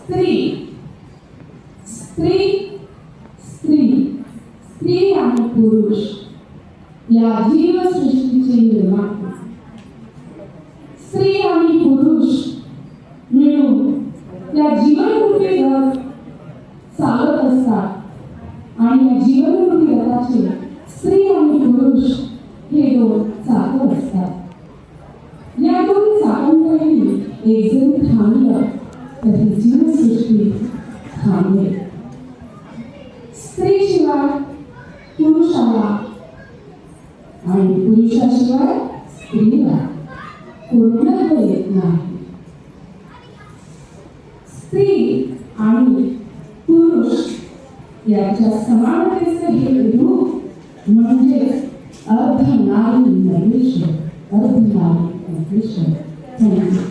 स्त्री स्त्री स्त्री स्त्री आणि पुरुष या जीवसृष्टीचे निर्माण. स्त्री आणि पुरुष मिळून त्या जीवनरूपी घर चालत असतात आणि या जीवनरूपी रथाचे स्त्री आणि पुरुष हे दोन चालत असतात. या दोन चाकांपैकी एक जण थांबलं तर ही जीवसृष्टी थांबेल. स्त्रीशिवाय पुरुषाला आणि पुरुषाशिवाय स्त्रीला पूर्णत्व येत नाही. स्त्री आणि पुरुष याच्या समानतेचे हे रूप म्हणजे अर्धनारी नरेश्वर. अर्धनारी नरेश्वर.